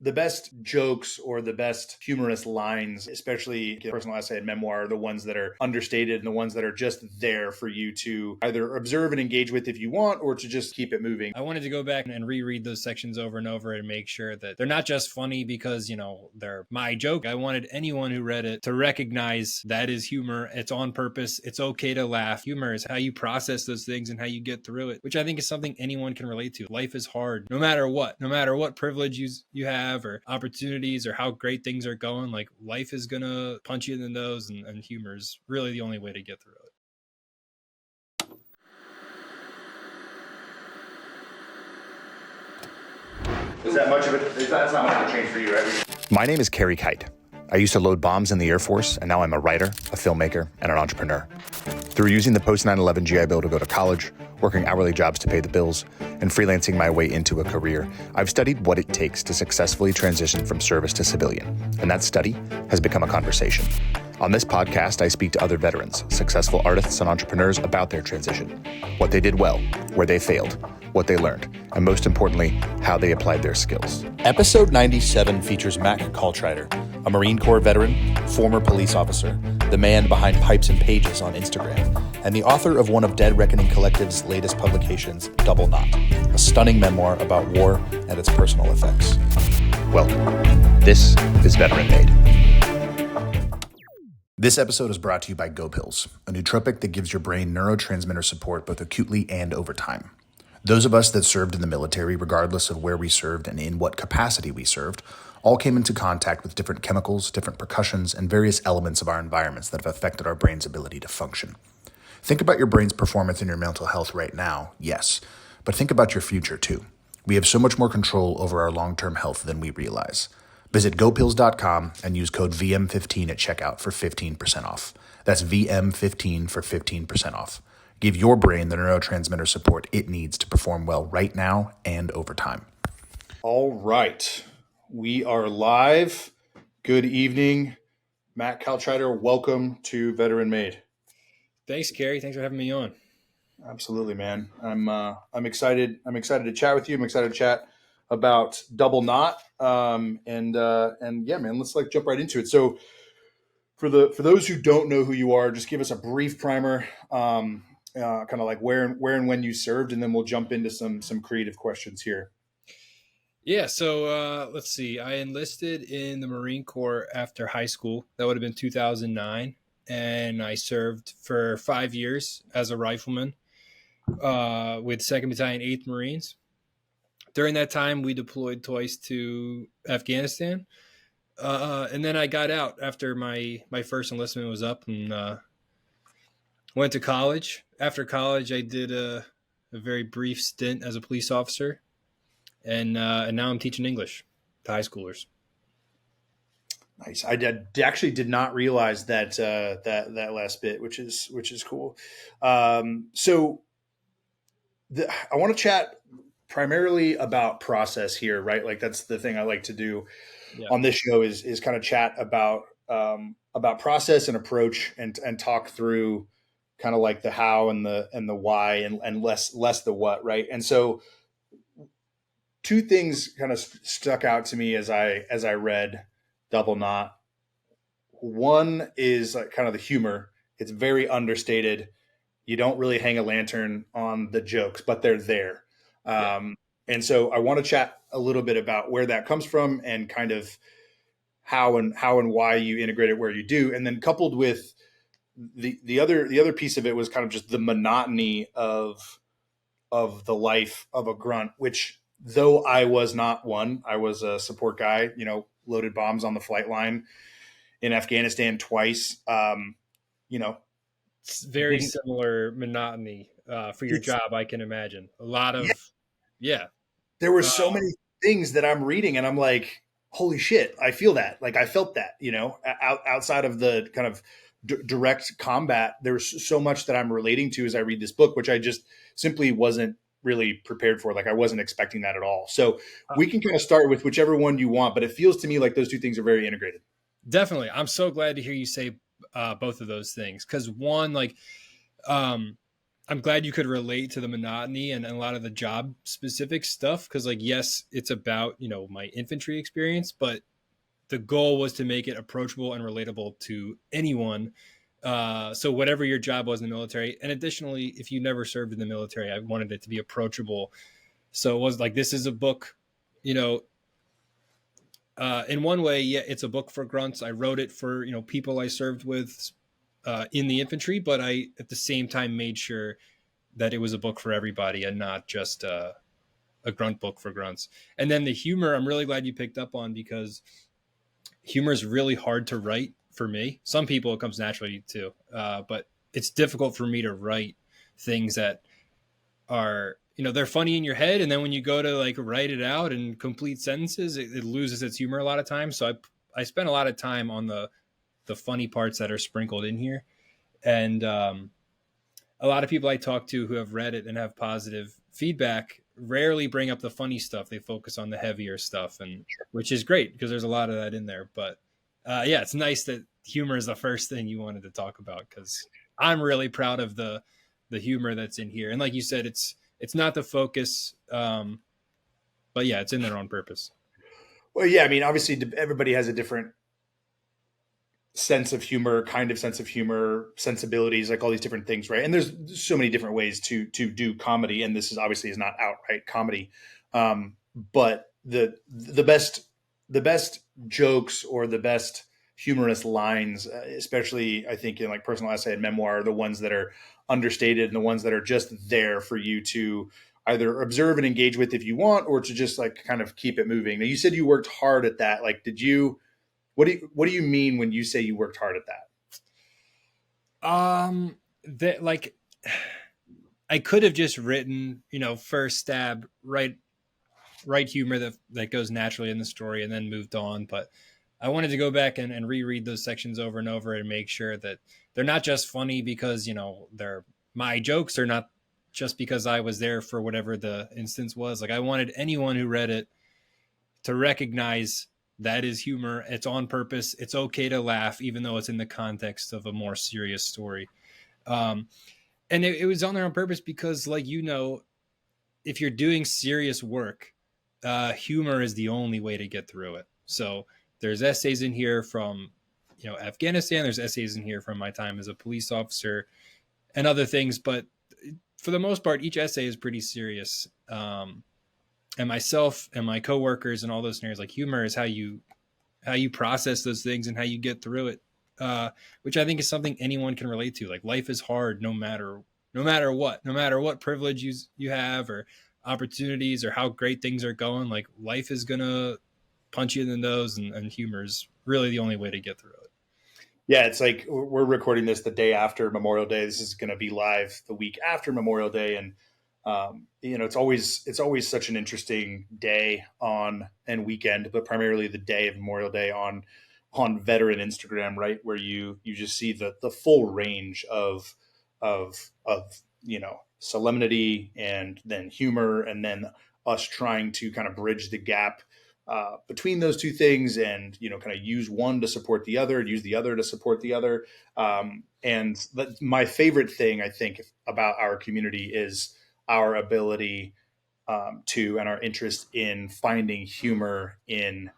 the best jokes or the best humorous lines, especially personal essay and memoir, are the ones that are understated and the ones that are just there for you to either observe and engage with if you want, or to just keep it moving. I wanted to go back and reread those sections over and over and make sure that they're not just funny because, they're my joke. I wanted anyone who read it to recognize that is humor. It's on purpose. It's okay to laugh. Humor is how you process those things and how you get through it, which I think is something anyone can relate to. Life is hard, no matter what privilege you have or opportunities or how great things are going. Like, life is going to punch you in the nose, and humor is really the only way to get through it. Is that much of it? That's not much of a change for you, right? My name is Carey. I used to load bombs in the Air Force, and now I'm a writer, a filmmaker, and an entrepreneur. Through using the post 9/11 GI Bill to go to college, working hourly jobs to pay the bills, and freelancing my way into a career, I've studied what it takes to successfully transition from service to civilian, and that study has become a conversation. On this podcast, I speak to other veterans, successful artists, and entrepreneurs about their transition, what they did well, where they failed, what they learned, and most importantly, how they applied their skills. Episode 97 features Mac Caltrider, a Marine Corps veteran, former police officer, the man behind Pipes and Pages on Instagram, and the author of one of Dead Reckoning Collective's latest publications, Double Knot, a stunning memoir about war and its personal effects. Welcome. This is Veteran Made. This episode is brought to you by Go Pills, a nootropic that gives your brain neurotransmitter support both acutely and over time. Those of us that served in the military, regardless of where we served and in what capacity we served, all came into contact with different chemicals, different percussions, and various elements of our environments that have affected our brain's ability to function. Think about your brain's performance and your mental health right now, yes, but think about your future too. We have so much more control over our long-term health than we realize. Visit gopills.com and use code VM15 at checkout for 15% off. That's VM15 for 15% off. Give your brain the neurotransmitter support it needs to perform well right now and over time. All right. We are live. Good evening. Mac Caltrider, welcome to Veteran Made. Thanks, Carey. Thanks for having me on. Absolutely, man. I'm excited. I'm excited to chat with you. I'm excited to chat about Double Knot. And yeah, man, let's jump right into it. So for those who don't know who you are, just give us a brief primer. Kind of like where and when you served, and then we'll jump into some creative questions here. Yeah, so let's see. I enlisted in the Marine Corps after high school. That would have been 2009, and I served for 5 years as a rifleman with 2nd Battalion, 8th Marines. During that time, we deployed twice to Afghanistan, and then I got out after my first enlistment was up and went to college. After college, I did a very brief stint as a police officer, and now I'm teaching English to high schoolers. Nice. I actually did not realize that that last bit, which is cool. So I want to chat primarily about process here, right? Like, that's the thing I like to do on this show is kind of chat about process and approach and talk through kind of like the how and the why and less the what, right? And so two things kind of stuck out to me as I read Double Knot. One is like kind of the humor. It's very understated. You don't really hang a lantern on the jokes, but they're there. And so I want to chat a little bit about where that comes from and kind of how and why you integrate it where you do. And then coupled with the other piece of it was kind of just the monotony of the life of a grunt, which, though I was not one, I was a support guy, loaded bombs on the flight line in Afghanistan twice. It's very similar monotony for your job, I can imagine. A lot of, There were so many things that I'm reading and I'm like, holy shit, I feel that. Like, I felt that, outside of the kind of direct combat, there's so much that I'm relating to as I read this book, which I just simply wasn't really prepared for. Like, I wasn't expecting that at all. So we can kind of start with whichever one you want, but it feels to me like those two things are very integrated. Definitely. I'm so glad to hear you say both of those things. Cause one, like, I I'm glad you could relate to the monotony and a lot of the job specific stuff. Cause like, yes, it's about, my infantry experience, but the goal was to make it approachable and relatable to anyone. So whatever your job was in the military, and additionally, if you never served in the military, I wanted it to be approachable. So it was like, this is a book, you know, in one way, yeah, it's a book for grunts. I wrote it for, people I served with in the infantry, but I, at the same time, made sure that it was a book for everybody and not just a grunt book for grunts. And then the humor, I'm really glad you picked up on, because humor is really hard to write for me. Some people it comes naturally too, but it's difficult for me to write things that are, they're funny in your head, and then when you go to like write it out in complete sentences, it loses its humor a lot of times. So I spent a lot of time on the funny parts that are sprinkled in here, and a lot of people I talk to who have read it and have positive feedback rarely bring up the funny stuff. They focus on the heavier stuff, and which is great because there's a lot of that in there. But yeah, it's nice that humor is the first thing you wanted to talk about, because I'm really proud of the humor that's in here. And like you said, it's not the focus, but yeah, it's in there on purpose. Well, yeah, I mean, obviously everybody has a different sense of humor, kind of sense of humor, sensibilities, like all these different things, right? And there's so many different ways to do comedy, and this is obviously not outright comedy, but the best jokes or the best humorous lines, especially I think in like personal essay and memoir, are the ones that are understated and the ones that are just there for you to either observe and engage with if you want, or to just like kind of keep it moving. Now, you said you worked hard at that. Like, what do you mean when you say you worked hard at that? That like, I could have just written, first stab, right humor that goes naturally in the story and then moved on. But I wanted to go back and reread those sections over and over and make sure that they're not just funny because, they're my jokes, or not just because I was there for whatever the instance was. Like, I wanted anyone who read it to recognize that is humor. It's on purpose. It's okay to laugh, even though it's in the context of a more serious story. And it was on there on purpose because, like, if you're doing serious work, humor is the only way to get through it. So there's essays in here from, Afghanistan. There's essays in here from my time as a police officer and other things. But for the most part, each essay is pretty serious. And myself and my coworkers and all those scenarios, like, humor is how you process those things and how you get through it, which I think is something anyone can relate to. Like, life is hard no matter what privilege you have or opportunities or how great things are going. Like, life is gonna punch you in the nose, and humor is really the only way to get through it. Yeah, it's like we're recording this the day after Memorial Day. This is going to be live the week after Memorial Day, and it's always such an interesting day and weekend, but primarily the day of Memorial Day on veteran Instagram, right, where you just see the full range of solemnity and then humor, and then us trying to kind of bridge the gap between those two things, and kind of use one to support the other and use the other to support the other. And my favorite thing, I think, about our community is our ability and our interest in finding humor in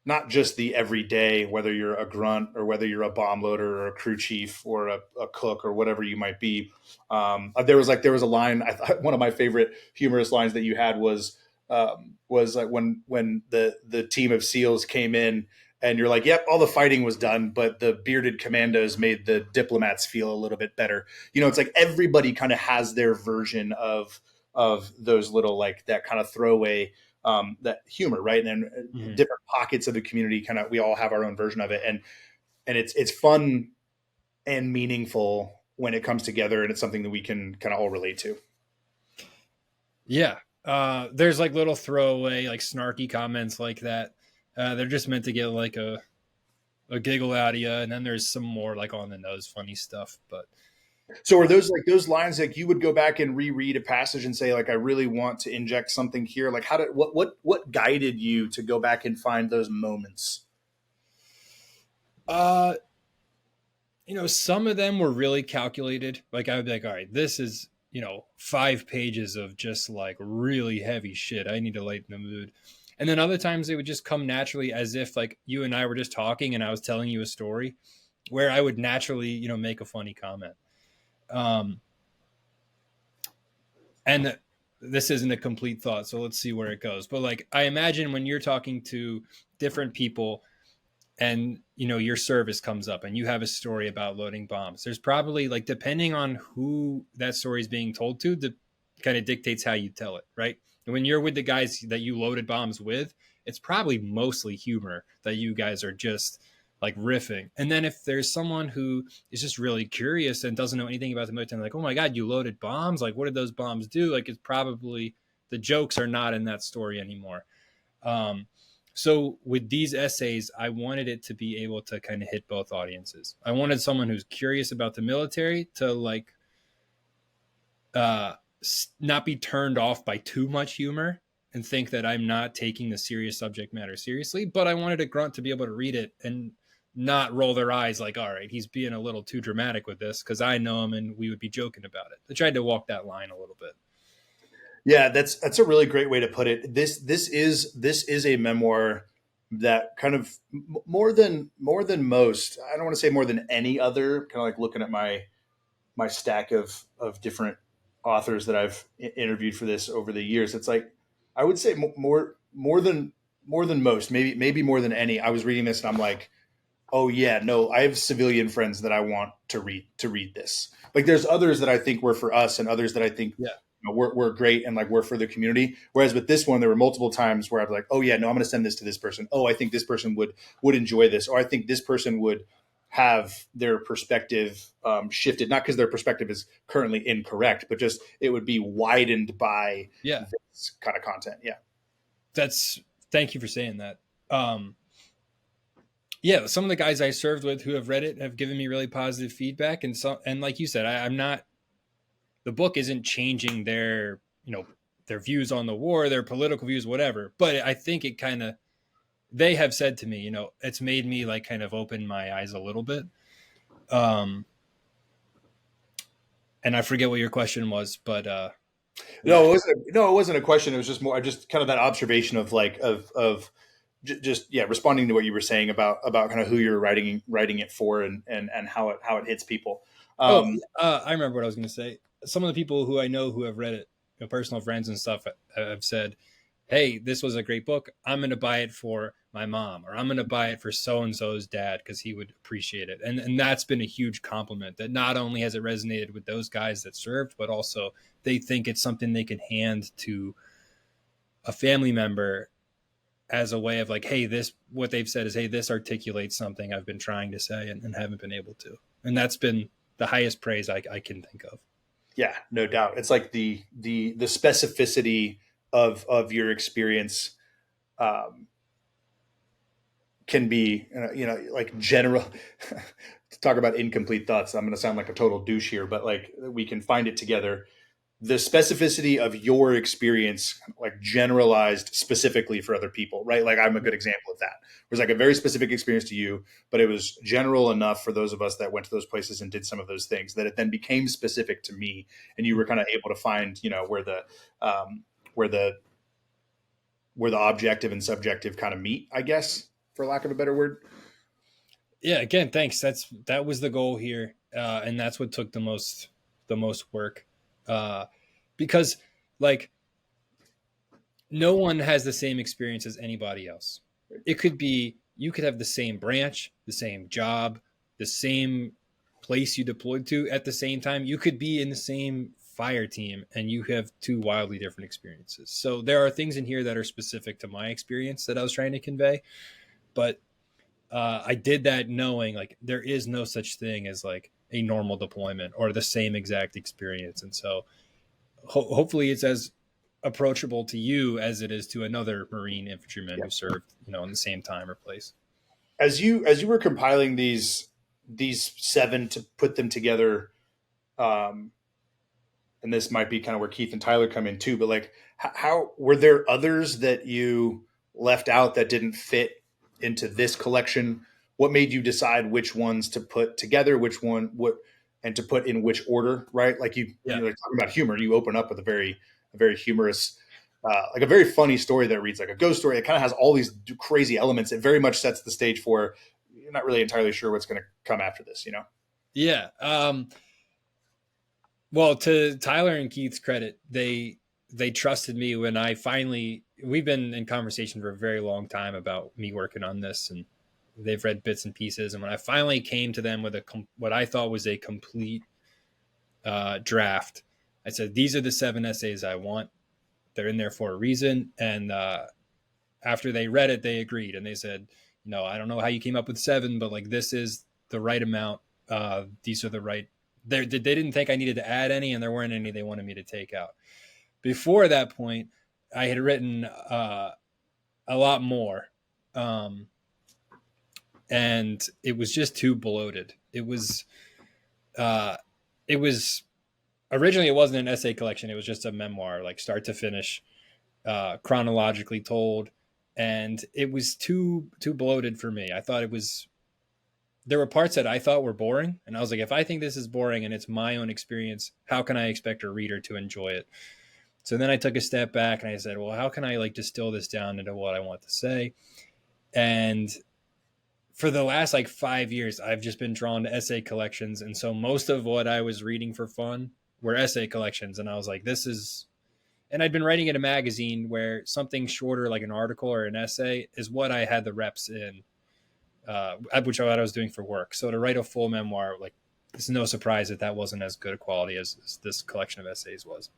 not just the everyday, whether you're a grunt or whether you're a bomb loader or a crew chief or a cook or whatever you might be. There was a line, I thought one of my favorite humorous lines that you had was like when the team of SEALs came in, and you're like, yep, all the fighting was done, but the bearded commandos made the diplomats feel a little bit better. It's like everybody kind of has their version of those little, like, that kind of throwaway, that humor, right? And then different pockets of the community, we all have our own version of it. And it's fun and meaningful when it comes together, and it's something that we can kind of all relate to. Yeah. There's like little throwaway, like snarky comments like that. They're just meant to get like a giggle out of you. And then there's some more like on the nose funny stuff. But so are those like those lines, like you would go back and reread a passage and say, like, I really want to inject something here? Like, what guided you to go back and find those moments? Some of them were really calculated. Like, I would be like, all right, this is 5 pages of just like really heavy shit. I need to lighten the mood. And then other times they would just come naturally, as if like you and I were just talking and I was telling you a story, where I would naturally, make a funny comment. And this isn't a complete thought, so let's see where it goes. But like, I imagine when you're talking to different people and, your service comes up and you have a story about loading bombs, there's probably, like, depending on who that story is being told to, the kind of dictates how you tell it, right? And when you're with the guys that you loaded bombs with, it's probably mostly humor that you guys are just like riffing. And then if there's someone who is just really curious and doesn't know anything about the military, like, oh my God, you loaded bombs. Like, what did those bombs do? Like, it's probably, the jokes are not in that story anymore. So with these essays, I wanted it to be able to kind of hit both audiences. I wanted someone who's curious about the military to like, not be turned off by too much humor and think that I'm not taking the serious subject matter seriously. But I wanted a grunt to be able to read it and not roll their eyes like, all right, he's being a little too dramatic with this, because I know him and we would be joking about it. I tried to walk that line a little bit. Yeah, that's a really great way to put it. This is a memoir that kind of more than most. I don't want to say more than any other. Kind of like looking at my stack of different authors that I've interviewed for this over the years. It's like, I would say more than most, maybe more than any. I was reading this and I'm like, oh yeah, no, I have civilian friends that I want to read this. Like, there's others that I think were for us and others that I think were great and like were for the community. Whereas with this one, there were multiple times where I was like, oh yeah, no, I'm going to send this to this person. Oh, I think this person would enjoy this. Or I think this person would have their perspective shifted, not because their perspective is currently incorrect, but just it would be widened by this kind of content. Yeah. Thank you for saying that. Some of the guys I served with who have read it have given me really positive feedback. And like you said, I'm not, the book isn't changing their views on the war, their political views, whatever. But I think it kind of, they have said to me, it's made me like kind of open my eyes a little bit. And I forget what your question was, but no, it wasn't a question. It was just more, just kind of that observation of like, responding to what you were saying about kind of who you're writing it for and how it hits people. I remember what I was going to say. Some of the people who I know who have read it, personal friends and stuff, have said, hey, this was a great book. I'm going to buy it for my mom, or I'm going to buy it for so-and-so's dad because he would appreciate it. And that's been a huge compliment, that not only has it resonated with those guys that served, but also they think it's something they can hand to a family member as a way of like, hey, what they've said is, hey, this articulates something I've been trying to say and haven't been able to. And that's been the highest praise I can think of. Yeah, no doubt. It's like the specificity of your experience can be, like general. To talk about incomplete thoughts, I'm going to sound like a total douche here, but like, we can find it together. The specificity of your experience, like generalized specifically for other people, right? Like, I'm a good example of that. It was like a very specific experience to you, but it was general enough for those of us that went to those places and did some of those things that it then became specific to me. And you were kind of able to find, where the objective and subjective kind of meet, I guess, for lack of a better word. Yeah. Again, thanks. That was the goal here. And that's what took the most work. Because like, no one has the same experience as anybody else. It could be, you could have the same branch, the same job, the same place you deployed to at the same time. You could be in the same fire team and you have two wildly different experiences. So there are things in here that are specific to my experience that I was trying to convey, but I did that knowing like there is no such thing as like a normal deployment or the same exact experience. And so hopefully it's as approachable to you as it is to another Marine infantryman who served, in the same time or place. As you were compiling these 7 to put them together, and this might be kind of where Keith and Tyler come in too, but like, how were there others that you left out that didn't fit into this collection? What made you decide which ones to put together? and to put in which order, right? Like Yeah. you're like talking about humor, you open up with a very humorous, like a very funny story that reads like a ghost story. It kind of has all these crazy elements. It very much sets the stage for you're not really entirely sure what's going to come after this, Yeah. Well, to Tyler and Keith's credit, they trusted me when we've been in conversation for a very long time about me working on this, and they've read bits and pieces. And when I finally came to them with what I thought was a complete draft, I said, these are the 7 essays I want. They're in there for a reason. And after they read it, they agreed. And they said, I don't know how you came up with 7, but like, this is the right amount. These are the right, they didn't think I needed to add any, and there weren't any they wanted me to take out. Before that point, I had written a lot more. And it was just too bloated. It was originally, it wasn't an essay collection. It was just a memoir, like start to finish, chronologically told. And it was too bloated for me. I thought there were parts that I thought were boring. And I was like, if I think this is boring and it's my own experience, how can I expect a reader to enjoy it? So then I took a step back and I said, well, how can I like distill this down into what I want to say? And for the last like 5 years, I've just been drawn to essay collections. And so most of what I was reading for fun were essay collections. And I was like, and I'd been writing in a magazine where something shorter, like an article or an essay, is what I had the reps in, which I was doing for work. So to write a full memoir, like, it's no surprise that wasn't as good a quality as this collection of essays was.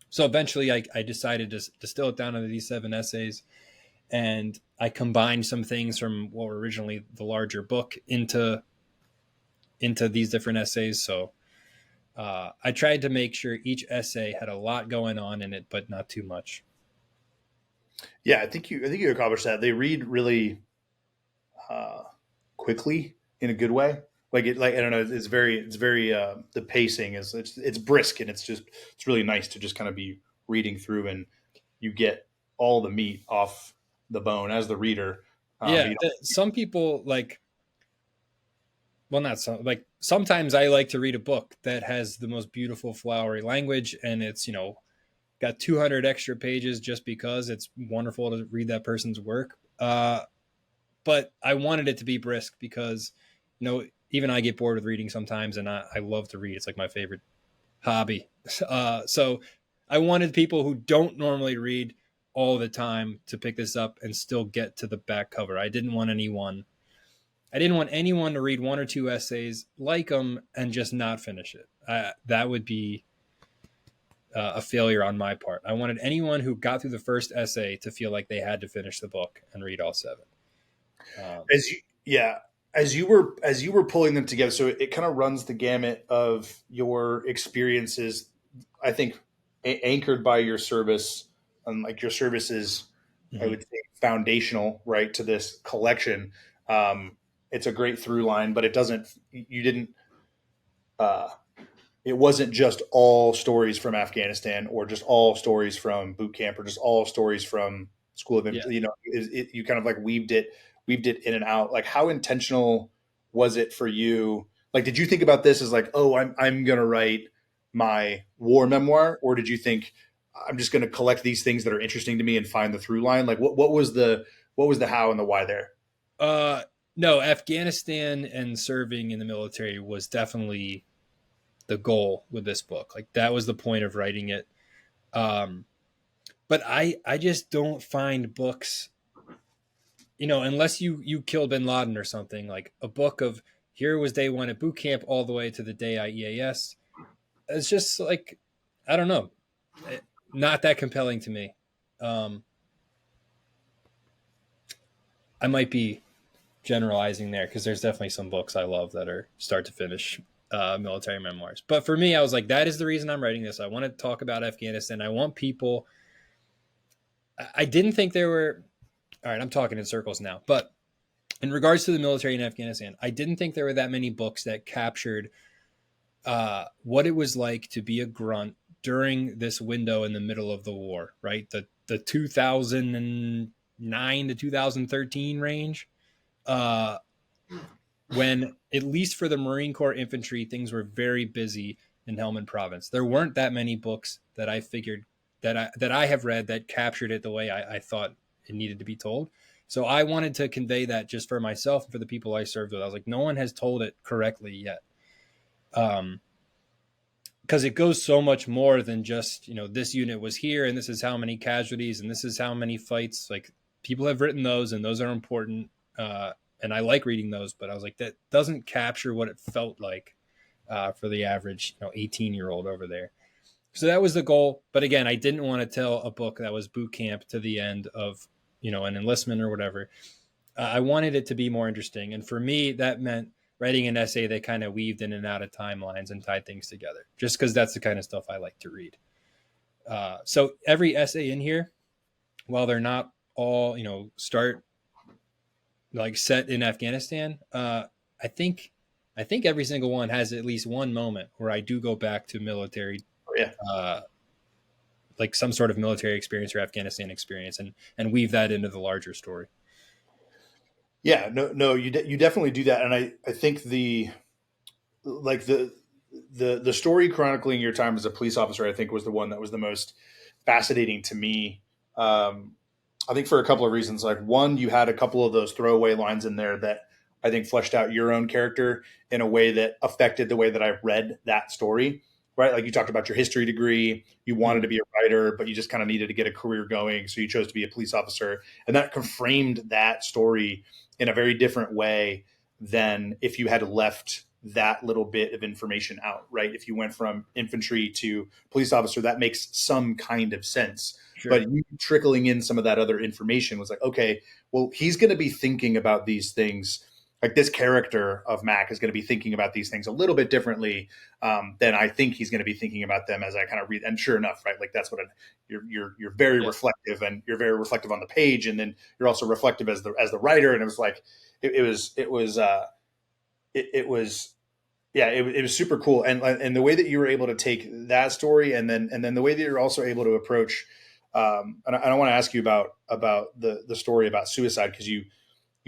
So eventually I decided to distill it down into these 7 essays. And I combined some things from what were originally the larger book into these different essays. So I tried to make sure each essay had a lot going on in it, but not too much. Yeah, I think you accomplished that. They read really quickly in a good way. Like I don't know, it's very the pacing it's brisk, and it's really nice to just kind of be reading through, and you get all the meat off the bone as the reader. Some people like. Well, not some, like sometimes I like to read a book that has the most beautiful flowery language, and it's, got 200 extra pages just because it's wonderful to read that person's work. But I wanted it to be brisk because, even I get bored with reading sometimes, and I love to read. It's like my favorite hobby. So I wanted people who don't normally read all the time to pick this up and still get to the back cover. I didn't want anyone to read 1 or 2 essays, like them, and just not finish it. That would be a failure on my part. I wanted anyone who got through the first essay to feel like they had to finish the book and read all 7. As you were pulling them together, so it kind of runs the gamut of your experiences. I think anchored by your service, and like your service is, mm-hmm. I would say, foundational, right, to this collection. It's a great through line, but it wasn't just all stories from Afghanistan, or just all stories from boot camp, or just all stories from School of, you kind of like weaved it in and out. Like, how intentional was it for you? Like, did you think about this as like, oh, I'm going to write my war memoir? Or did you think I'm just going to collect these things that are interesting to me and find the through line? Like, what was the how and the why there? No, Afghanistan and serving in the military was definitely the goal with this book. Like, that was the point of writing it. But I just don't find books, unless you killed bin Laden or something, like a book of here was day 1 at boot camp all the way to the day I EAS. It's just like, I don't know, not that compelling to me. I might be generalizing there, because there's definitely some books I love that are start to finish military memoirs. But for me, I was like, that is the reason I'm writing this. I want to talk about Afghanistan. I want people. I didn't think there were. All right, I'm talking in circles now. But in regards to the military in Afghanistan, I didn't think there were that many books that captured what it was like to be a grunt during this window in the middle of the war, right? The 2009 to 2013 range. when, at least for the Marine Corps infantry, things were very busy in Helmand Province. There weren't that many books that I figured that I have read that captured it the way I thought it needed to be told. So I wanted to convey that just for myself and for the people I served with. I was like, no one has told it correctly yet. Because it goes so much more than just, this unit was here and this is how many casualties and this is how many fights. Like, people have written those and those are important. And I like reading those, but I was like, that doesn't capture what it felt like for the average 18-year-old over there. So that was the goal. But again, I didn't want to tell a book that was boot camp to the end of, an enlistment or whatever. I wanted it to be more interesting. And for me, that meant writing an essay that kind of weaved in and out of timelines and tied things together, just because that's the kind of stuff I like to read. So every essay in here, while they're not all, start like set in Afghanistan, I think every single one has at least one moment where I do go back to military, like some sort of military experience or Afghanistan experience, and weave that into the larger story. Yeah, no, you definitely do that, and I think the story chronicling your time as a police officer, I think, was the one that was the most fascinating to me. I think for a couple of reasons. Like, one, you had a couple of those throwaway lines in there that I think fleshed out your own character in a way that affected the way that I read that story. Right, like you talked about your history degree, you wanted to be a writer, but you just kind of needed to get a career going, so you chose to be a police officer, and that framed that story in a very different way than if you had left that little bit of information out, right? If you went from infantry to police officer, that makes some kind of sense. Sure. But you trickling in some of that other information was like, okay, well, he's going to be thinking about these things. Like, this character of Mac is going to be thinking about these things a little bit differently than I think he's going to be thinking about them as I kind of read. And sure enough, right? Like, that's what you're very reflective, and you're very reflective on the page, and then you're also reflective as the writer. And it was like, it was super cool. And the way that you were able to take that story and then the way that you're also able to approach. And I want to ask you about the story about suicide, because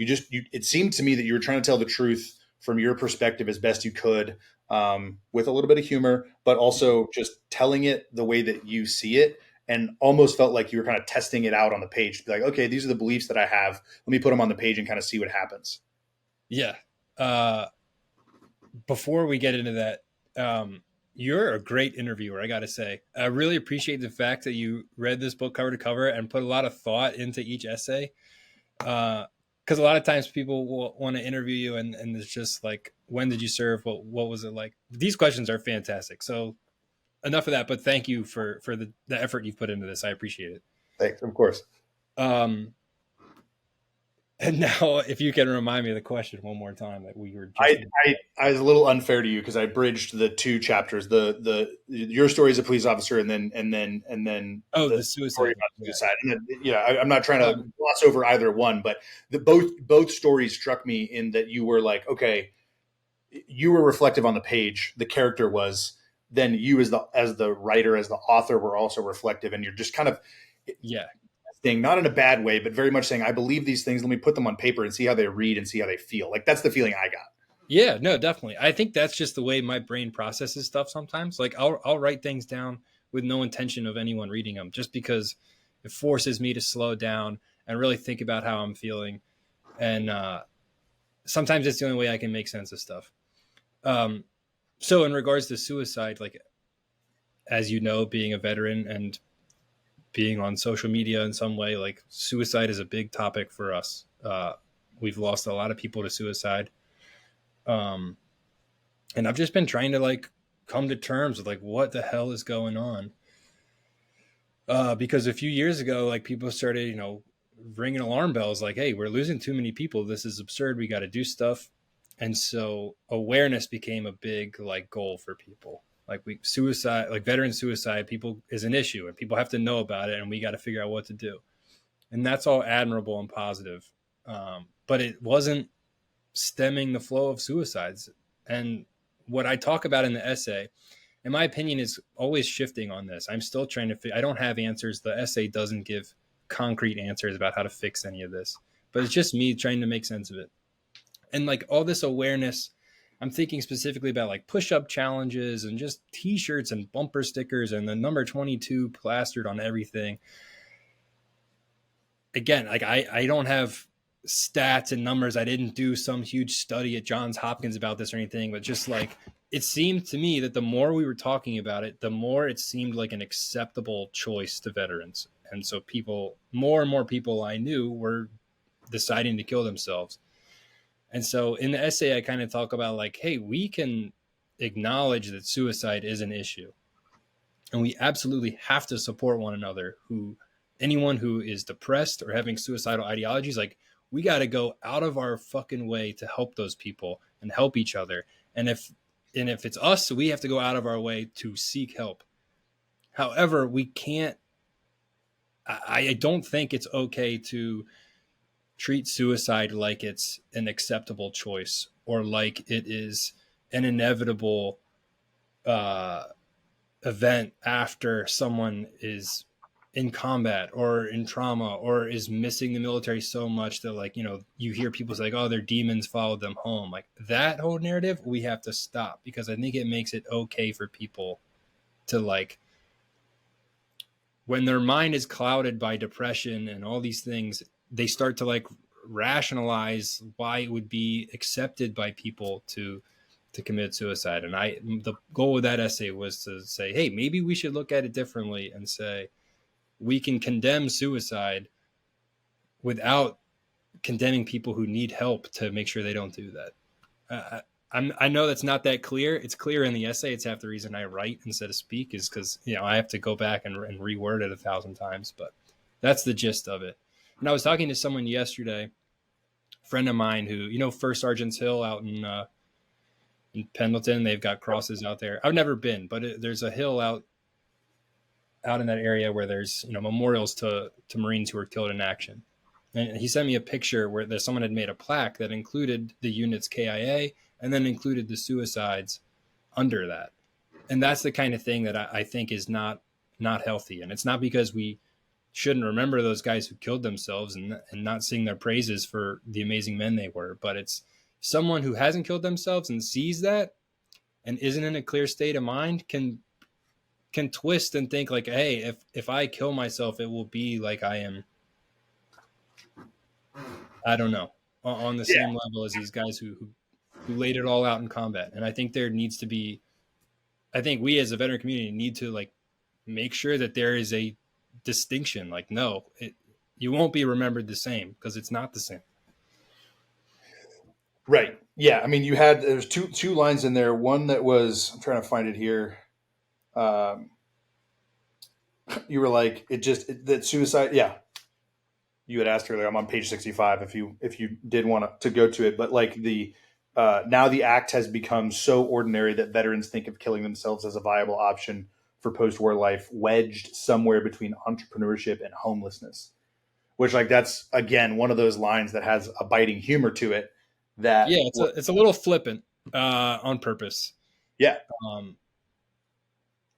it seemed to me that you were trying to tell the truth from your perspective as best you could, with a little bit of humor, but also just telling it the way that you see it, and almost felt like you were kind of testing it out on the page to be like, okay, these are the beliefs that I have. Let me put them on the page and kind of see what happens. Yeah. Before we get into that, you're a great interviewer, I got to say. I really appreciate the fact that you read this book cover to cover and put a lot of thought into each essay. Because a lot of times people will want to interview you and it's just like, when did you serve? What was it like? These questions are fantastic. So enough of that, but thank you for the effort you've put into this. I appreciate it. Thanks, of course. And now, if you can remind me of the question one more time that we were just I was a little unfair to you because I bridged the two chapters, your story as a police officer and then the suicide. And then, I'm not trying to gloss over either one, but both stories struck me in that you were like, okay, you were reflective on the page, the character was, then you as the writer, as the author, were also reflective, and you're just kind of thing, not in a bad way, but very much saying, I believe these things. Let me put them on paper and see how they read and see how they feel. Like, that's the feeling I got. Yeah, no, definitely. I think that's just the way my brain processes stuff sometimes. Like, I'll write things down with no intention of anyone reading them, just because it forces me to slow down and really think about how I'm feeling. And sometimes it's the only way I can make sense of stuff. So in regards to suicide, like, as you know, being a veteran and being on social media in some way, like, suicide is a big topic for us. We've lost a lot of people to suicide. And I've just been trying to, like, come to terms with, like, what the hell is going on? Because a few years ago, like, people started, ringing alarm bells like, hey, we're losing too many people. This is absurd. We got to do stuff. And so awareness became a big, like, goal for people. Like, veteran suicide, people is an issue, and people have to know about it, and we got to figure out what to do. And that's all admirable and positive. But it wasn't stemming the flow of suicides. And what I talk about in the essay, in my opinion, is always shifting on this. I'm still trying to I don't have answers. The essay doesn't give concrete answers about how to fix any of this, but it's just me trying to make sense of it. And like all this awareness, I'm thinking specifically about like push-up challenges and just t-shirts and bumper stickers and the number 22 plastered on everything. Again, like I don't have stats and numbers. I didn't do some huge study at Johns Hopkins about this or anything, but just like it seemed to me that the more we were talking about it, the more it seemed like an acceptable choice to veterans. And so more and more people I knew were deciding to kill themselves. And so in the essay, I kind of talk about like, hey, we can acknowledge that suicide is an issue. And we absolutely have to support one another. Anyone who is depressed or having suicidal ideologies, like we got to go out of our fucking way to help those people and help each other. And if it's us, we have to go out of our way to seek help. However, we can't, I don't think it's okay to treat suicide like it's an acceptable choice or like it is an inevitable event after someone is in combat or in trauma or is missing the military so much that like, you hear people say like, oh, their demons followed them home. Like that whole narrative, we have to stop, because I think it makes it okay for people to like, when their mind is clouded by depression and all these things, they start to like rationalize why it would be accepted by people to commit suicide. And the goal of that essay was to say, hey, maybe we should look at it differently and say, we can condemn suicide without condemning people who need help to make sure they don't do that. I know that's not that clear. It's clear in the essay. It's half the reason I write instead of speak is because, I have to go back and reword it 1,000 times, but that's the gist of it. And I was talking to someone yesterday, a friend of mine who, First Sergeant's Hill out in Pendleton. They've got crosses out there. I've never been, but there's a hill out in that area where there's, memorials to Marines who were killed in action. And he sent me a picture where someone had made a plaque that included the unit's KIA and then included the suicides under that. And that's the kind of thing that I think is not healthy. And it's not because we shouldn't remember those guys who killed themselves and not sing their praises for the amazing men they were, but it's someone who hasn't killed themselves and sees that and isn't in a clear state of mind can twist and think like, hey, if I kill myself, it will be like I am, I don't know, on the same level as these guys who laid it all out in combat. And I think there needs to be, I think we as a veteran community need to like make sure that there is a distinction. Like, no, you won't be remembered the same because it's not the same. Right. Yeah. I mean, there's two lines in there. One that was, I'm trying to find it here. You were like, that suicide. Yeah. You had asked earlier, I'm on page 65 if you did want to go to it, but like now the act has become so ordinary that veterans think of killing themselves as a viable option for post-war life, wedged somewhere between entrepreneurship and homelessness, which like, that's again, one of those lines that has a biting humor to it that it's a little flippant on purpose. Yeah.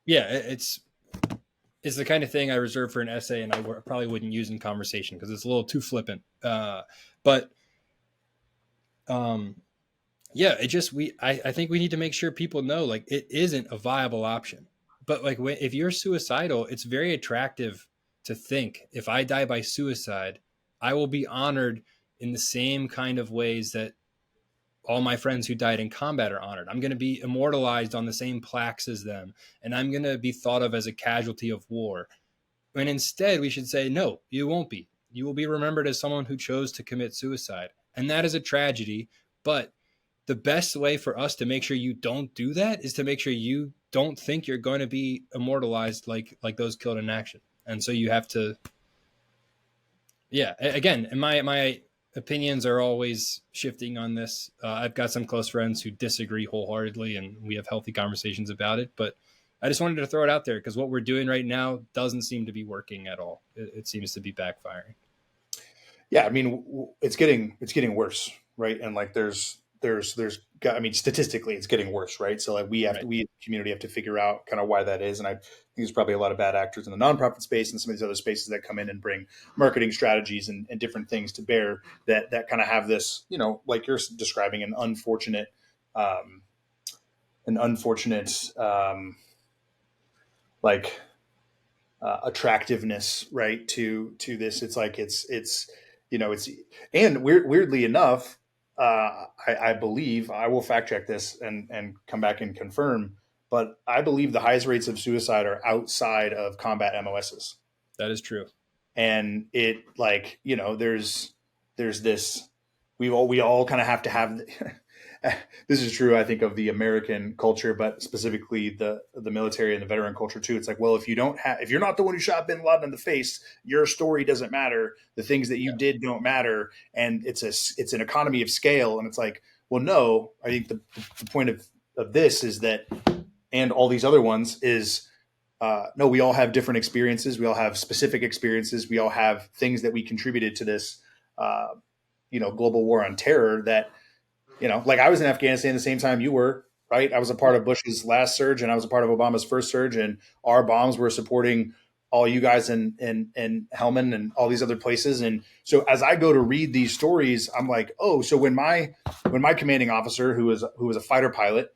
It's the kind of thing I reserve for an essay and I probably wouldn't use in conversation because it's a little too flippant. I think we need to make sure people know like it isn't a viable option. But like if you're suicidal, it's very attractive to think if I die by suicide, I will be honored in the same kind of ways that all my friends who died in combat are honored. I'm going to be immortalized on the same plaques as them, and I'm going to be thought of as a casualty of war. And instead, we should say, no, you won't be. You will be remembered as someone who chose to commit suicide. And that is a tragedy. But the best way for us to make sure you don't do that is to make sure you don't think you're going to be immortalized like those killed in action. And so you have to, again, my opinions are always shifting on this. I've got some close friends who disagree wholeheartedly, and we have healthy conversations about it. But I just wanted to throw it out there because what we're doing right now doesn't seem to be working at all. It seems to be backfiring. Yeah, I mean, it's getting worse, right? And like, there's I mean, statistically, it's getting worse, right? So like we as a community have to figure out kind of why that is. And I think there's probably a lot of bad actors in the nonprofit space and some of these other spaces that come in and bring marketing strategies and different things to bear that kind of have this, like you're describing, um, an unfortunate, like attractiveness, right? To this, it's like it's and weirdly enough, I believe, I will fact check this and come back and confirm, but I believe the highest rates of suicide are outside of combat MOSs. That is true. And it, like, there's this, we all kind of have to have this is true, I think, of the American culture, but specifically the military and the veteran culture too. It's like, well, if you're not the one who shot bin Laden in the face, your story doesn't matter. The things that you did don't matter. And it's an economy of scale. And it's like, well, no, I think the point of this is that, and all these other ones is, no, we all have different experiences. We all have specific experiences. We all have things that we contributed to this, global war on terror that, like I was in Afghanistan the same time you were, right? I was a part of Bush's last surge and I was a part of Obama's first surge, and our bombs were supporting all you guys in Helmand and all these other places. And so as I go to read these stories, I'm like, oh, so when my commanding officer, who was a fighter pilot,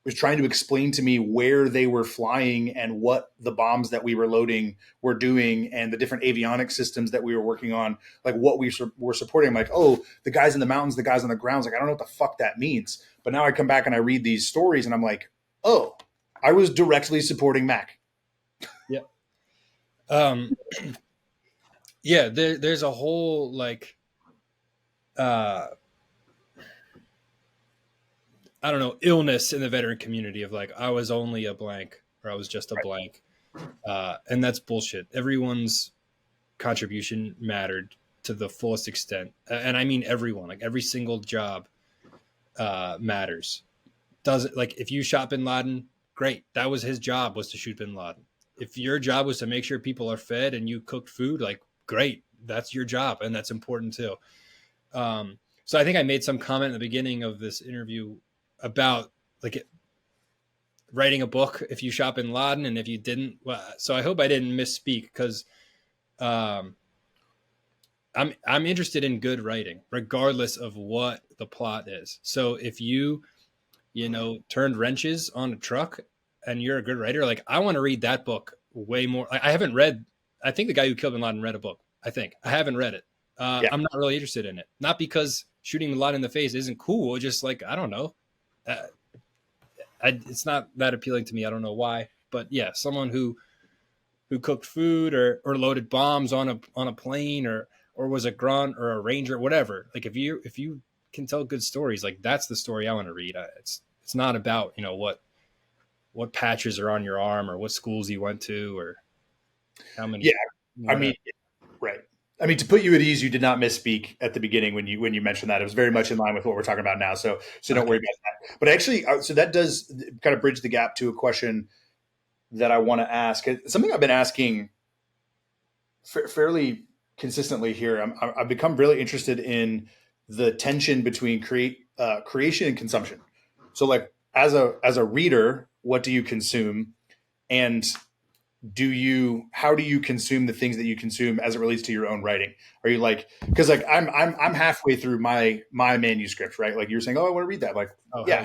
was trying to explain to me where they were flying and what the bombs that we were loading were doing and the different avionics systems that we were working on, like what we were supporting. I'm like, oh, the guys in the mountains, the guys on the grounds, like, I don't know what the fuck that means. But now I come back and I read these stories and I'm like, oh, I was directly supporting Mac. Yeah. Yeah, there's a whole, like, I don't know, illness in the veteran community of like, I was only a blank or I was just a blank. And that's bullshit. Everyone's contribution mattered to the fullest extent. And I mean, everyone, like every single job matters. Does it, like, if you shot bin Laden, great. That was his job, was to shoot bin Laden. If your job was to make sure people are fed and you cooked food, like, great. That's your job. And that's important too. So I think I made some comment in the beginning of this interview about like writing a book if you shot bin Laden, and if you didn't, well, so I hope I didn't misspeak, because I'm interested in good writing regardless of what the plot is. So if you turned wrenches on a truck and you're a good writer, like, I want to read that book way more. I haven't read, I think the guy who killed bin Laden read a book. I haven't read it. I'm not really interested in it, not because shooting bin Laden in the face isn't cool, just like, I don't know. It's not that appealing to me. I don't know why, but yeah, someone who cooked food or loaded bombs on a plane or was a grunt or a ranger, whatever. Like, if you can tell good stories, like, that's the story I want to read. It's not about, what patches are on your arm or what schools you went to or how many. Yeah. I mean, right. I mean, to put you at ease, you did not misspeak at the beginning when you mentioned that. It was very much in line with what we're talking about now. So don't worry about that. But actually, so that does kind of bridge the gap to a question that I want to ask. Something I've been asking fairly consistently here. I've become really interested in the tension between creation and consumption. So, like, as a reader, what do you consume, and how do you consume the things that you consume as it relates to your own writing? Are you like, because like I'm halfway through my manuscript, right? Like, you're saying, oh, I want to read that. Like, yeah.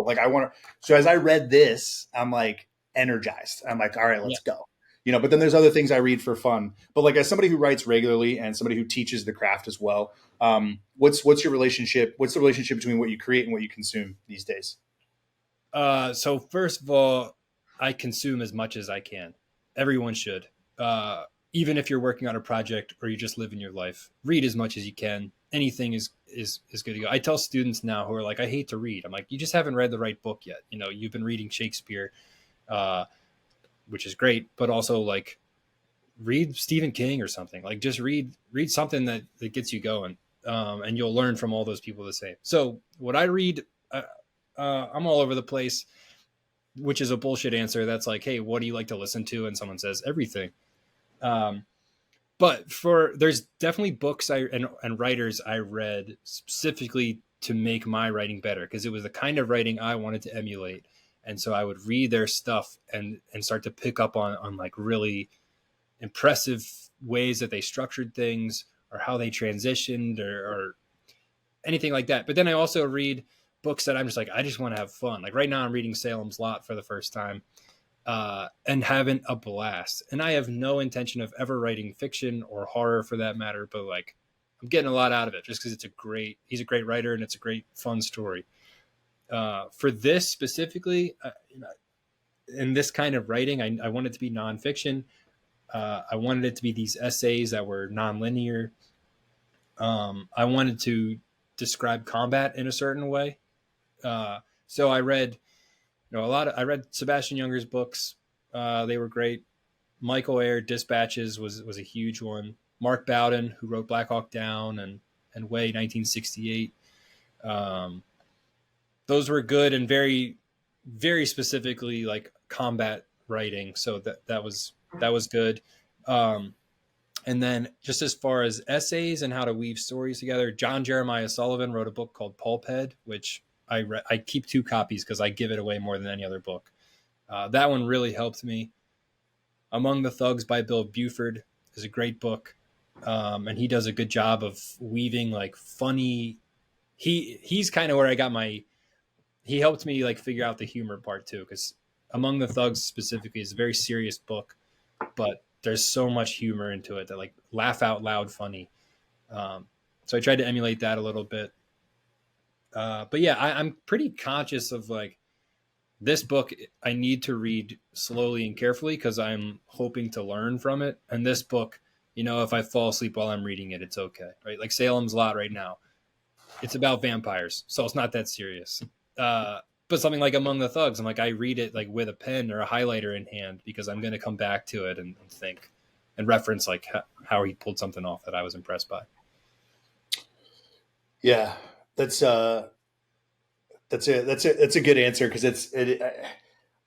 Like, I want to. So as I read this, I'm like energized. I'm like, all right, let's go. But then there's other things I read for fun. But like, as somebody who writes regularly and somebody who teaches the craft as well, what's your relationship? What's the relationship between what you create and what you consume these days? So first of all, I consume as much as I can. Everyone should. Even if you're working on a project or you just live in your life, read as much as you can. Anything is good to go. I tell students now who are like, I hate to read. I'm like, you just haven't read the right book yet. You've been reading Shakespeare, which is great, but also like read Stephen King or something. Like, just read something that gets you going, and you'll learn from all those people the same. So what I read, I'm all over the place, which is a bullshit answer. That's like, hey, what do you like to listen to? And someone says everything. But there's definitely books and writers I read specifically to make my writing better, because it was the kind of writing I wanted to emulate. And so I would read their stuff and start to pick up on like really impressive ways that they structured things, or how they transitioned, or anything like that. But then I also read books that I'm just like, I just want to have fun. Like right now I'm reading Salem's Lot for the first time, and having a blast. And I have no intention of ever writing fiction or horror for that matter, but like I'm getting a lot out of it just because he's a great writer and it's a great fun story. For this specifically, in this kind of writing, I want it to be nonfiction. I wanted it to be these essays that were nonlinear. I wanted to describe combat in a certain way. So I read, I read Sebastian Junger's books. They were great. Michael Eyre, Dispatches was a huge one. Mark Bowden, who wrote Black Hawk Down and Way 1968. Those were good and very, very specifically like combat writing. So that was good. And then just as far as essays and how to weave stories together, John Jeremiah Sullivan wrote a book called Pulphead, which I keep 2 copies because I give it away more than any other book. That one really helped me. Among the Thugs by Bill Buford is a great book. And he does a good job of weaving like funny. He's kind of where I got he helped me like figure out the humor part too. Cause Among the Thugs specifically is a very serious book, but there's so much humor into it that like laugh out loud funny. So I tried to emulate that a little bit. But yeah, I'm pretty conscious of like this book I need to read slowly and carefully because I'm hoping to learn from it. And this book, if I fall asleep while I'm reading it, it's okay, right? Like Salem's Lot right now, it's about vampires, so it's not that serious. But something like Among the Thugs, I'm like, I read it like with a pen or a highlighter in hand because I'm going to come back to it and think and reference like how he pulled something off that I was impressed by. Yeah, that's a good answer because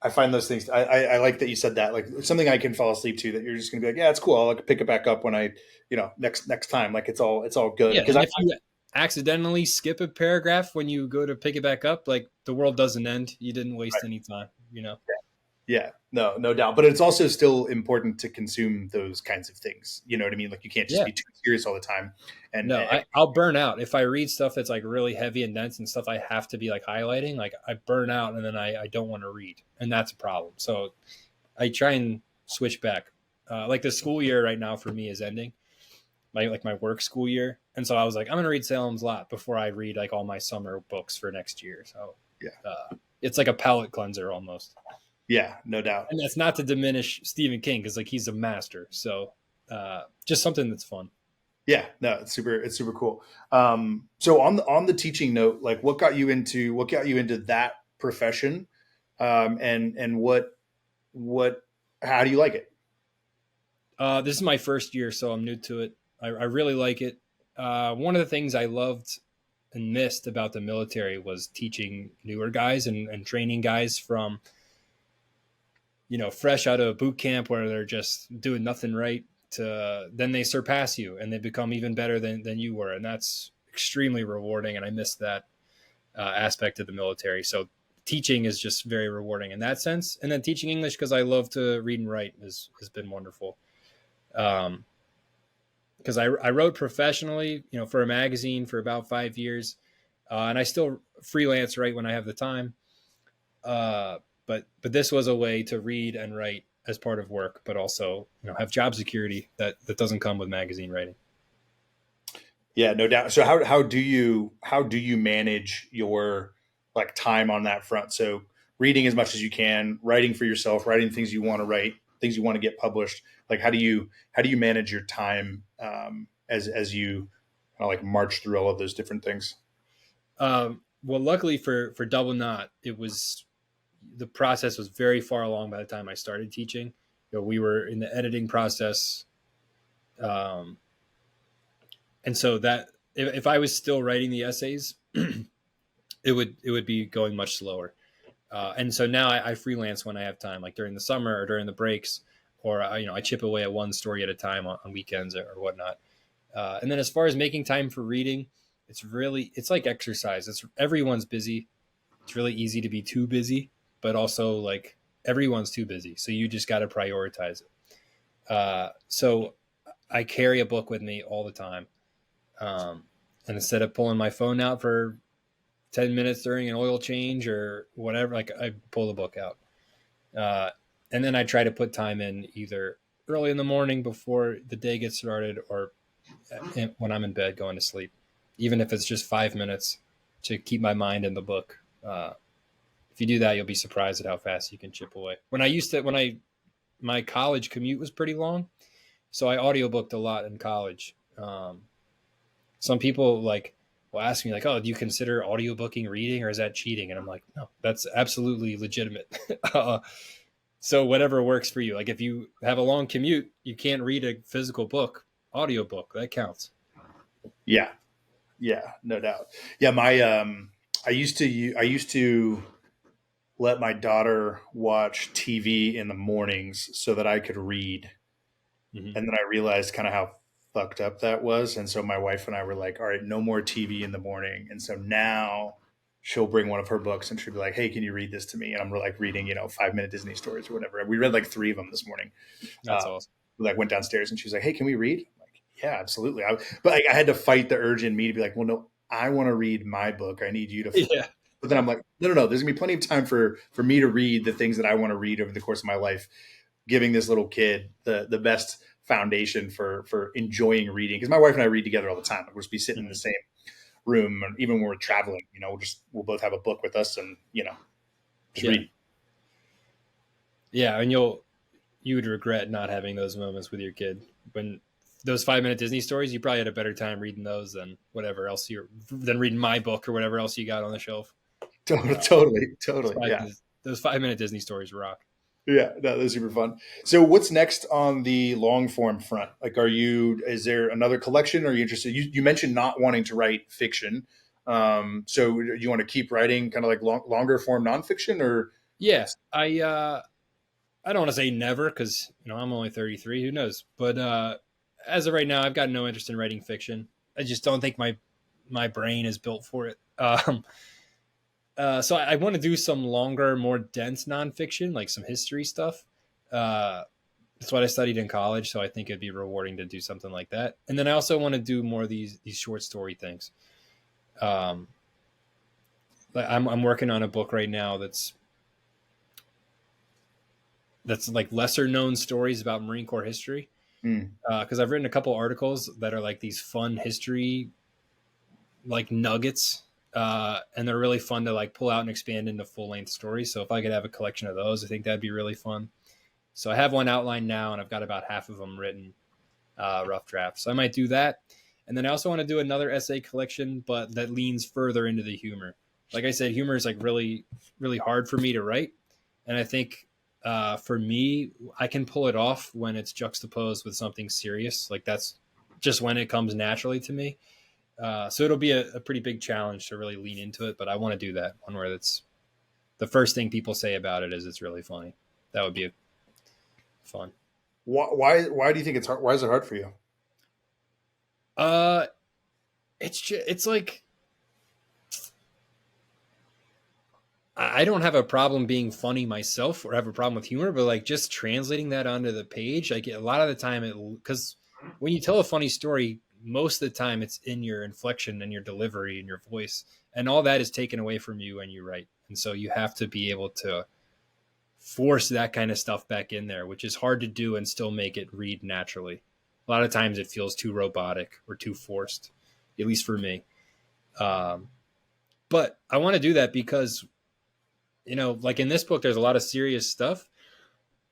I find those things. I like that you said that, like something I can fall asleep to that you're just going to be like, yeah, it's cool. I'll like pick it back up when I, next time. Like it's all good. Yeah, because if you accidentally skip a paragraph when you go to pick it back up, like the world doesn't end. You didn't waste any time, Yeah, no doubt. But it's also still important to consume those kinds of things. You know what I mean? Like you can't just be too serious all the time. And I'll burn out if I read stuff that's like really heavy and dense and stuff I have to be like highlighting. Like I burn out and then I don't want to read, and that's a problem. So I try and switch back. Like the school year right now for me is ending, my work school year, and so I was like, I'm going to read Salem's Lot before I read like all my summer books for next year. So it's like a palate cleanser almost. Yeah, no doubt. And that's not to diminish Stephen King because like he's a master. So just something that's fun. Yeah, no, it's super cool. So on the teaching note, like what got you into that profession? And how do you like it? This is my first year, so I'm new to it. I really like it. One of the things I loved and missed about the military was teaching newer guys and training guys from, fresh out of boot camp where they're just doing nothing right to then they surpass you and they become even better than you were. And that's extremely rewarding. And I missed that aspect of the military. So teaching is just very rewarding in that sense. And then teaching English because I love to read and write has been wonderful. Because I wrote professionally, for a magazine for about 5 years. And I still freelance write when I have the time. But this was a way to read and write as part of work, but also, have job security that doesn't come with magazine writing. Yeah, no doubt. So how do you manage your like time on that front? So reading as much as you can, writing for yourself, writing things you want to write, things you want to get published. Like how do you manage your time as you like march through all of those different things? Well, luckily for Double Knot, the process was very far along by the time I started teaching. We were in the editing process. And so that if I was still writing the essays, it would be going much slower. And so now I freelance when I have time, like during the summer or during the breaks, or I chip away at one story at a time on weekends or whatnot. And then as far as making time for reading, it's like exercise. Everyone's busy. It's really easy to be too busy, but also like everyone's too busy. So you just got to prioritize it. So I carry a book with me all the time. And instead of pulling my phone out for 10 minutes during an oil change or whatever, like I pull the book out. And then I try to put time in either early in the morning before the day gets started or when I'm in bed going to sleep, even if it's just 5 minutes to keep my mind in the book. If you do that, you'll be surprised at how fast you can chip away. My college commute was pretty long, so I audiobooked a lot in college. Some people will ask me like, "Oh, do you consider audiobooking reading, or is that cheating?" And I'm like, "No, that's absolutely legitimate." So whatever works for you. Like if you have a long commute, you can't read a physical book, audiobook, that counts. Yeah, no doubt. Yeah, I used to let my daughter watch TV in the mornings so that I could read. Mm-hmm. And then I realized kind of how fucked up that was. And so my wife and I were like, all right, no more TV in the morning. And so now she'll bring one of her books and she'll be like, hey, can you read this to me? And I'm like reading, 5-minute Disney stories or whatever. We read like 3 of them this morning. That's awesome. We went downstairs and she was like, hey, can we read? I'm like, yeah, absolutely. But I had to fight the urge in me to be like, well, no, I want to read my book. I need you to. Yeah. But then I'm like, no. There's gonna be plenty of time for me to read the things that I want to read over the course of my life, giving this little kid the best foundation for enjoying reading. Because my wife and I read together all the time. We'll just be sitting in the same room, and even when we're traveling, we'll both have a book with us, and just read. Yeah, and you would regret not having those moments with your kid. When those 5-minute Disney stories, you probably had a better time reading those than whatever else than reading my book or whatever else you got on the shelf. Totally. Yeah. Those 5-minute Disney stories rock. Yeah, no, that's super fun. So what's next on the long form front? Like, is there another collection? Are you interested? You mentioned not wanting to write fiction. So do you want to keep writing kind of like longer form nonfiction or? Yeah, I don't want to say never because, I'm only 33, who knows? But as of right now, I've got no interest in writing fiction. I just don't think my brain is built for it. So I want to do some longer, more dense nonfiction, like some history stuff. That's what I studied in college, so I think it'd be rewarding to do something like that. And then I also want to do more of these short story things. I'm working on a book right now that's like lesser known stories about Marine Corps history. Because I've written a couple articles that are like these fun history like nuggets. And they're really fun to like pull out and expand into full length stories. So if I could have a collection of those, I think that'd be really fun. So I have one outlined now and I've got about half of them written, rough draft. So I might do that. And then I also want to do another essay collection, but that leans further into the humor. Like I said, humor is like really, really hard for me to write. And I think for me, I can pull it off when it's juxtaposed with something serious. Like that's just when it comes naturally to me. So it'll be a pretty big challenge to really lean into it, but I want to do that one where that's the first thing people say about it is it's really funny. That would be fun. Why do you think it's hard? Why is it hard for you? It's like, I don't have a problem being funny myself or have a problem with humor, but like just translating that onto the page, like a lot of the time because when you tell a funny story, most of the time it's in your inflection and your delivery and your voice, and all that is taken away from you when you write. And so you have to be able to force that kind of stuff back in there, which is hard to do and still make it read naturally. A lot of times it feels too robotic or too forced, at least for me. But I want to do that because, like in this book, there's a lot of serious stuff.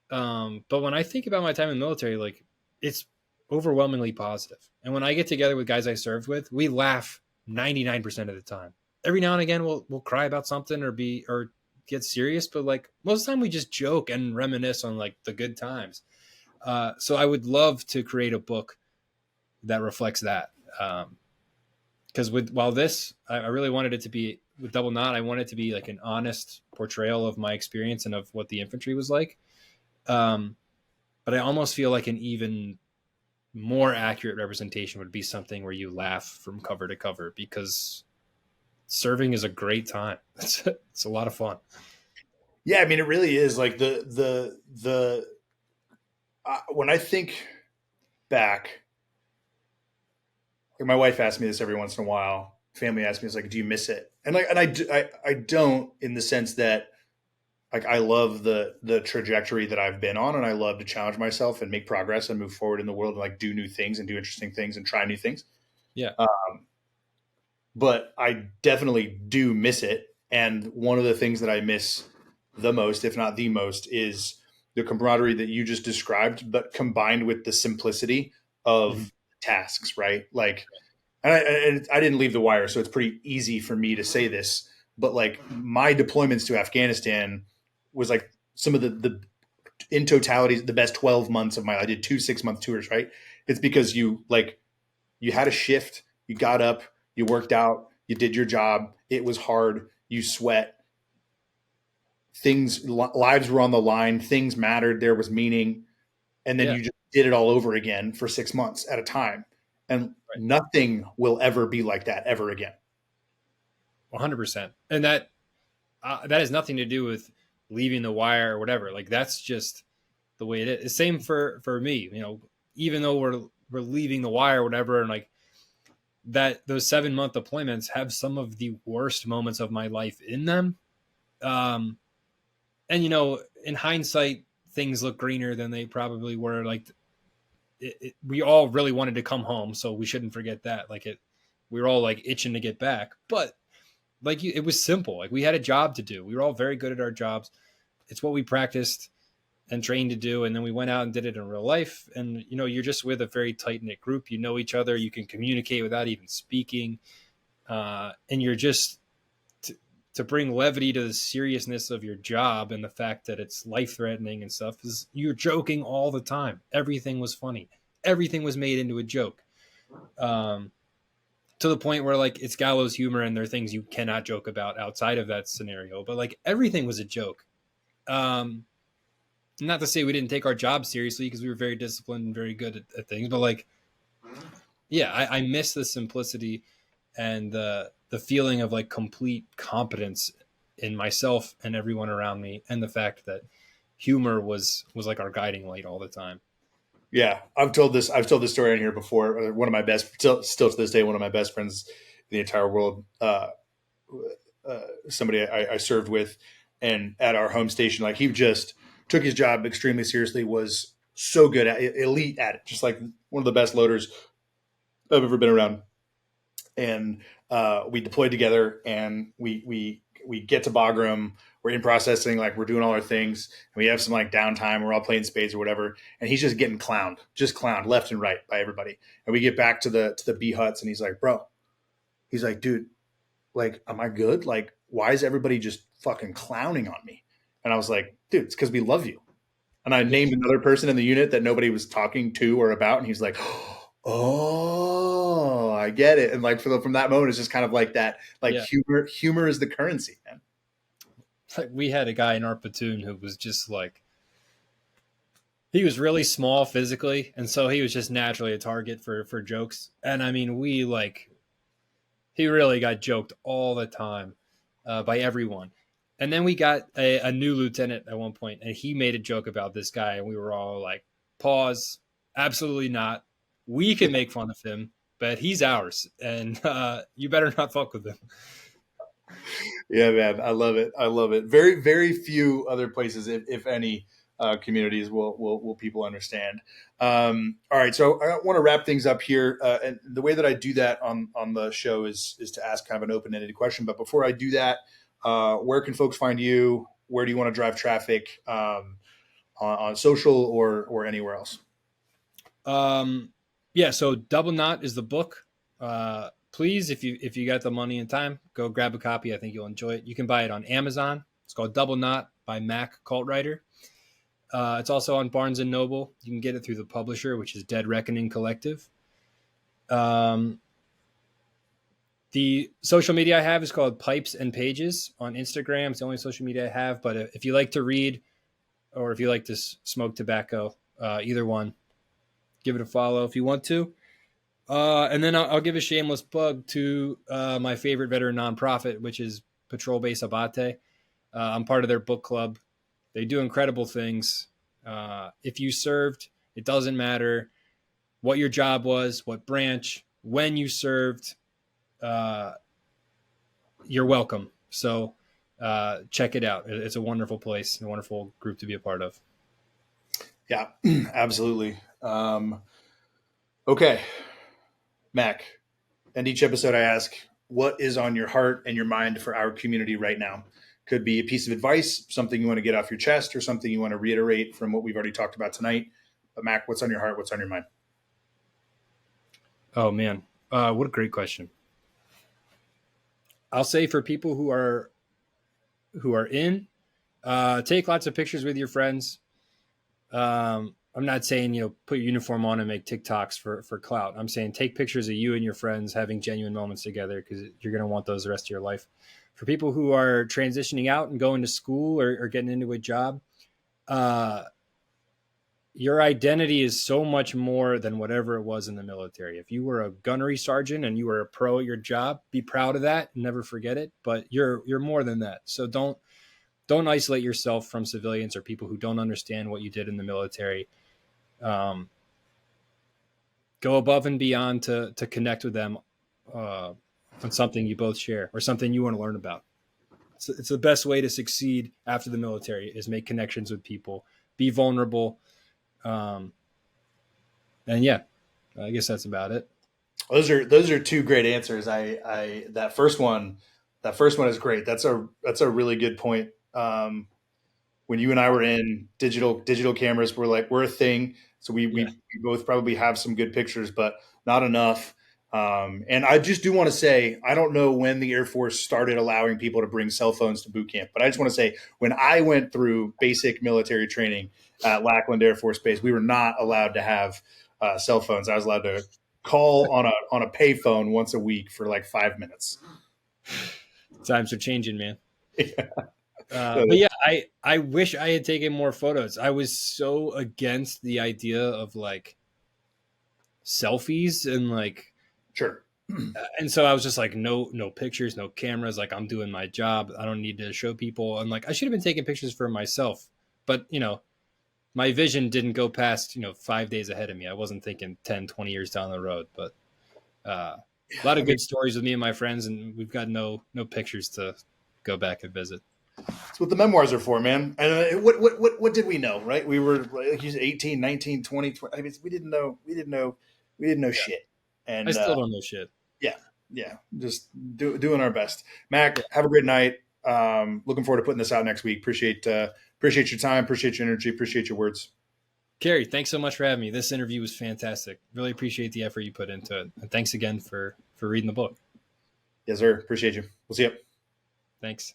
But when I think about my time in the military, like it's overwhelmingly positive. And when I get together with guys I served with, we laugh 99% of the time. Every now and again, we'll cry about something or get serious, but like most of the time we just joke and reminisce on like the good times. So I would love to create a book that reflects that. Because I really wanted it to be with Double Knot. I wanted it to be like an honest portrayal of my experience and of what the infantry was like. But I almost feel like an even more accurate representation would be something where you laugh from cover to cover, because serving is a great time. It's a lot of fun. Yeah, I mean, it really is like the when I think back, like my wife asks me this every once in a while. Family asks me, "It's like, do you miss it?" And I don't, in the sense that like I love the trajectory that I've been on, and I love to challenge myself and make progress and move forward in the world and like do new things and do interesting things and try new things. Yeah. But I definitely do miss it. And one of the things that I miss the most, if not the most, is the camaraderie that you just described, but combined with the simplicity Mhm. of tasks, right? Like, and I didn't leave the wire, so it's pretty easy for me to say this, but like my deployments to Afghanistan was like some of the in totality, the best 12 months of my, I did 2 6-month tours, right? It's because you had a shift, you got up, you worked out, you did your job. It was hard. You sweat. Lives were on the line. Things mattered. There was meaning. And then Yeah. you just did it all over again for 6 months at a time. And Right. nothing will ever be like that ever again. 100%. And that has nothing to do with leaving the wire or whatever. Like, that's just the way it is. Same for me, even though we're leaving the wire or whatever, and like that, those 7-month deployments have some of the worst moments of my life in them. And in hindsight, things look greener than they probably were. Like, we all really wanted to come home, so we shouldn't forget that. Like, we were all like itching to get back, but like, it was simple. Like, we had a job to do. We were all very good at our jobs. It's what we practiced and trained to do. And then we went out and did it in real life. And, you're just with a very tight knit group. You know each other. You can communicate without even speaking. And you're just to bring levity to the seriousness of your job and the fact that it's life threatening and stuff, is you're joking all the time. Everything was funny. Everything was made into a joke. To the point where like it's gallows humor, and there are things you cannot joke about outside of that scenario, but like everything was a joke. Not to say we didn't take our job seriously, because we were very disciplined and very good at things, but like, yeah, I miss the simplicity and the feeling of like complete competence in myself and everyone around me, and the fact that humor was like our guiding light all the time. Yeah, I've told this story on here before. One of my best, still to this day, one of my best friends in the entire world. Somebody I served with, and at our home station, like he just took his job extremely seriously. Was so good at it, elite at it, just like one of the best loaders I've ever been around. And we deployed together, and we get to Bagram. We're in processing, like we're doing all our things, and we have some like downtime. We're all playing spades or whatever, and he's just getting clowned left and right by everybody. And we get back to the B huts, and he's like, "Bro," he's like, "Dude, like, am I good? Like, why is everybody just fucking clowning on me?" And I was like, "Dude, it's because we love you." And I named another person in the unit that nobody was talking to or about, and he's like, "Oh, I get it." And like from that moment, it's just kind of like that. Like, Yeah. humor is the currency, man. Like, we had a guy in our platoon who was just like, he was really small physically, and so he was just naturally a target for jokes. And I mean, he really got joked all the time by everyone. And then we got a new lieutenant at one point, and he made a joke about this guy, and we were all like, "Pause! Absolutely not. We can make fun of him, but he's ours, and you better not fuck with him." Yeah, man, I love it. I love it. Very, very few other places, if any, communities will people understand. All right, so I want to wrap things up here, and the way that I do that on the show is to ask kind of an open ended question. But before I do that, where can folks find you? Where do you want to drive traffic, on social or anywhere else? Yeah, so Double Knot is the book. Please, if you got the money and time, go grab a copy. I think you'll enjoy it. You can buy it on Amazon. It's called Double Knot by Mac Caltrider. It's also on Barnes and Noble. You can get it through the publisher, which is Dead Reckoning Collective. The social media I have is called Pipes and Pages on Instagram. It's the only social media I have. But if you like to read, or if you like to smoke tobacco, either one, Give it a follow if you want to. And then I'll give a shameless plug to my favorite veteran nonprofit, which is Patrol Base Abate. I'm part of their book club. They do incredible things. If you served, it doesn't matter what your job was, what branch, when you served, you're welcome. So check it out. It's a wonderful place, a wonderful group to be a part of. Yeah, absolutely. Okay, Mac. And each episode I ask, what is on your heart and your mind for our community right now? Could be a piece of advice, something you want to get off your chest, or something you want to reiterate from what we've already talked about tonight. But Mac, what's on your heart? What's on your mind? Oh man, what a great question. I'll say for people who are in, take lots of pictures with your friends. I'm not saying, put your uniform on and make TikToks for clout. I'm saying take pictures of you and your friends having genuine moments together, because you're going to want those the rest of your life. For people who are transitioning out and going to school or getting into a job, your identity is so much more than whatever it was in the military. If you were a gunnery sergeant and you were a pro at your job, be proud of that and never forget it. But you're more than that. So don't isolate yourself from civilians or people who don't understand what you did in the military. Go above and beyond to connect with them on something you both share or something you want to learn about. It's the best way to succeed after the military is make connections with people, be vulnerable. And yeah, I guess that's about it. Those are two great answers. That first one is great. That's a really good point. When you and I were in, digital cameras were a thing. So we both probably have some good pictures, but not enough. And I just do want to say, I don't know when the Air Force started allowing people to bring cell phones to boot camp, but I just want to say, when I went through basic military training at Lackland Air Force Base, we were not allowed to have cell phones. I was allowed to call on a pay phone once a week for like 5 minutes. Times are changing, man. But yeah, I wish I had taken more photos. I was so against the idea of like selfies and like, sure. And so I was just like, no pictures, no cameras. Like, I'm doing my job. I don't need to show people. And like, I should have been taking pictures for myself, but my vision didn't go past, 5 days ahead of me. I wasn't thinking 10, 20 years down the road, but a lot of good stories with me and my friends. And we've got no pictures to go back and visit. That's what the memoirs are for, man. And what did we know, right? We were like 18, 19, 20. I mean, we didn't know shit. And I still don't know shit. Yeah. Just doing our best. Mac, have a great night. Looking forward to putting this out next week. Appreciate your time. Appreciate your energy. Appreciate your words. Carey, thanks so much for having me. This interview was fantastic. Really appreciate the effort you put into it. And thanks again for reading the book. Yes, sir. Appreciate you. We'll see you. Thanks.